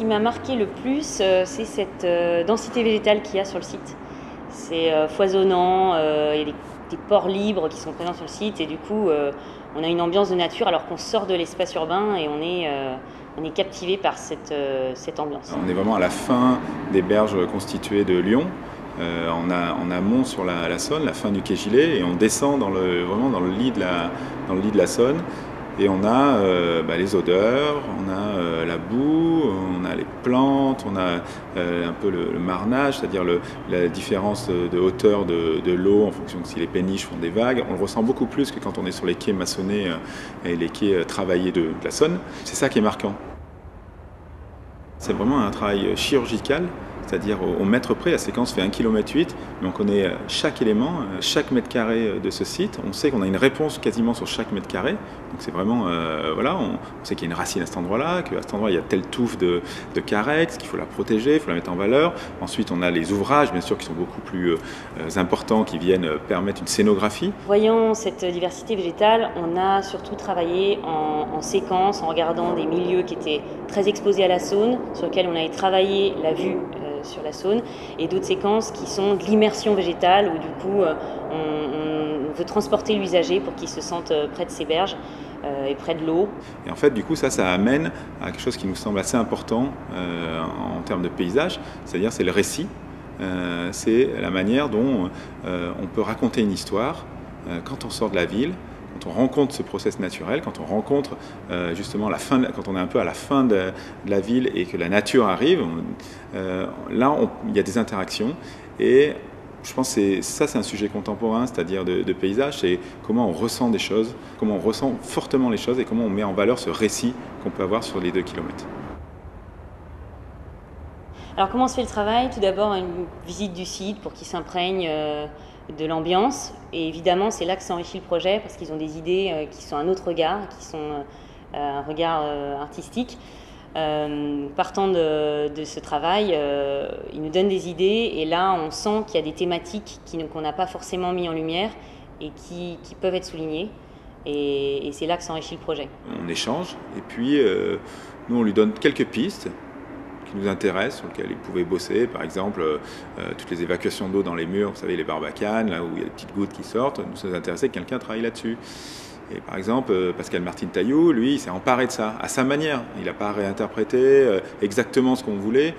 m'a marqué le plus, c'est cette densité végétale qu'il y a sur le site. C'est foisonnant, il y a des ports libres qui sont présents sur le site et du coup on a une ambiance de nature alors qu'on sort de l'espace urbain et on est captivé par cette ambiance. On est vraiment à la fin des berges constituées de Lyon. En amont sur la Saône, la fin du quai Gilet, et on descend vraiment dans le lit de la Saône. Et on a les odeurs, on a la boue, on a les plantes, on a un peu le marnage, c'est-à-dire la différence de hauteur de l'eau en fonction de si les péniches font des vagues. On le ressent beaucoup plus que quand on est sur les quais maçonnés et les quais travaillés de la Saône. C'est ça qui est marquant. C'est vraiment un travail chirurgical. C'est-à-dire au mètre près, la séquence fait 1,8 km, mais on connaît chaque élément, chaque mètre carré de ce site. On sait qu'on a une réponse quasiment sur chaque mètre carré. Donc c'est vraiment, on sait qu'il y a une racine à cet endroit-là, qu'à cet endroit il y a telle touffe de carex, qu'il faut la protéger, il faut la mettre en valeur. Ensuite on a les ouvrages, bien sûr, qui sont beaucoup plus importants, qui viennent permettre une scénographie. Voyant cette diversité végétale, on a surtout travaillé en séquence, en regardant des milieux qui étaient très exposés à la Saône, sur lesquels on avait travaillé la vue sur la Saône, et d'autres séquences qui sont de l'immersion végétale où du coup on veut transporter l'usager pour qu'il se sente près de ces berges et près de l'eau. Et en fait du coup ça amène à quelque chose qui nous semble assez important en termes de paysage, c'est-à-dire c'est le récit, c'est la manière dont on peut raconter une histoire quand on sort de la ville. Quand on rencontre ce process naturel, quand on rencontre justement quand on est un peu à la fin de la ville et que la nature arrive, là il y a des interactions et je pense que c'est un sujet contemporain, c'est-à-dire de paysage, c'est comment on ressent des choses, comment on ressent fortement les choses et comment on met en valeur ce récit qu'on peut avoir sur les 2 kilomètres. Alors comment se fait le travail? Tout d'abord une visite du site pour qu'il s'imprègne de l'ambiance, et évidemment c'est là que s'enrichit le projet parce qu'ils ont des idées qui sont un autre regard, qui sont un regard artistique. Partant de ce travail, ils nous donnent des idées et là on sent qu'il y a des thématiques qu'on n'a pas forcément mis en lumière et qui peuvent être soulignées, et c'est là que s'enrichit le projet. On échange et puis nous on lui donne quelques pistes qui nous intéressent, sur lesquels ils pouvaient bosser, par exemple toutes les évacuations d'eau dans les murs, vous savez, les barbacanes, là où il y a des petites gouttes qui sortent, nous ça nous intéressait que quelqu'un travaille là-dessus. Et par exemple, Pascal Martin-Taillou, lui, il s'est emparé de ça, à sa manière. Il n'a pas réinterprété exactement ce qu'on voulait,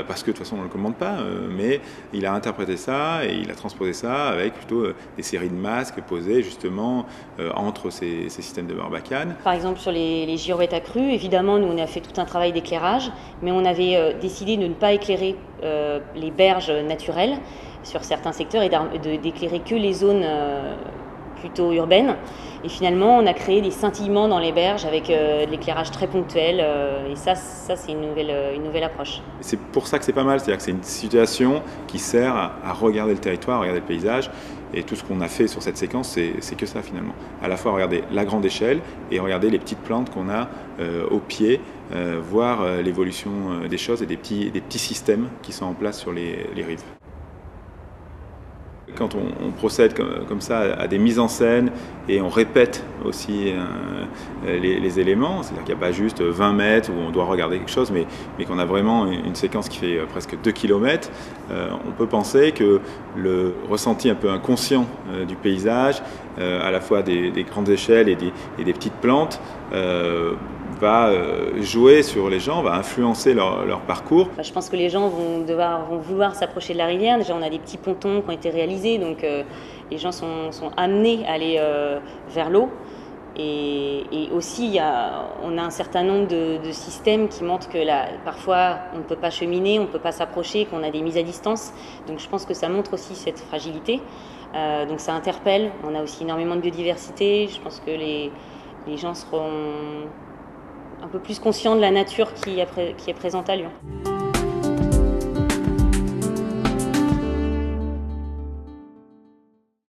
parce que de toute façon on ne le commande pas, mais il a interprété ça et il a transposé ça avec plutôt des séries de masques posés justement entre ces systèmes de barbacane. Par exemple sur les girouettes accrues, évidemment nous on a fait tout un travail d'éclairage, mais on avait décidé de ne pas éclairer les berges naturelles sur certains secteurs et d'éclairer que les zones plutôt urbaines. Et finalement, on a créé des scintillements dans les berges avec de l'éclairage très ponctuel. Et ça c'est une nouvelle approche. C'est pour ça que c'est pas mal, c'est-à-dire que c'est une situation qui sert à regarder le territoire, à regarder le paysage. Et tout ce qu'on a fait sur cette séquence, c'est que ça finalement. À la fois regarder la grande échelle et regarder les petites plantes qu'on a au pied, voir l'évolution des choses et des petits systèmes qui sont en place sur les rives. Quand on procède comme ça à des mises en scène et on répète aussi les éléments, c'est-à-dire qu'il n'y a pas juste 20 mètres où on doit regarder quelque chose, mais qu'on a vraiment une séquence qui fait presque 2 km, on peut penser que le ressenti un peu inconscient du paysage, à la fois des grandes échelles et des petites plantes, va jouer sur les gens, va influencer leur parcours. Je pense que les gens vont vouloir s'approcher de la rivière. Déjà, on a des petits pontons qui ont été réalisés, donc les gens sont amenés à aller vers l'eau. Et aussi, on a un certain nombre de systèmes qui montrent que parfois, on ne peut pas cheminer, on ne peut pas s'approcher, qu'on a des mises à distance. Donc je pense que ça montre aussi cette fragilité. Donc ça interpelle. On a aussi énormément de biodiversité. Je pense que les gens seront un peu plus conscient de la nature qui est présente à Lyon.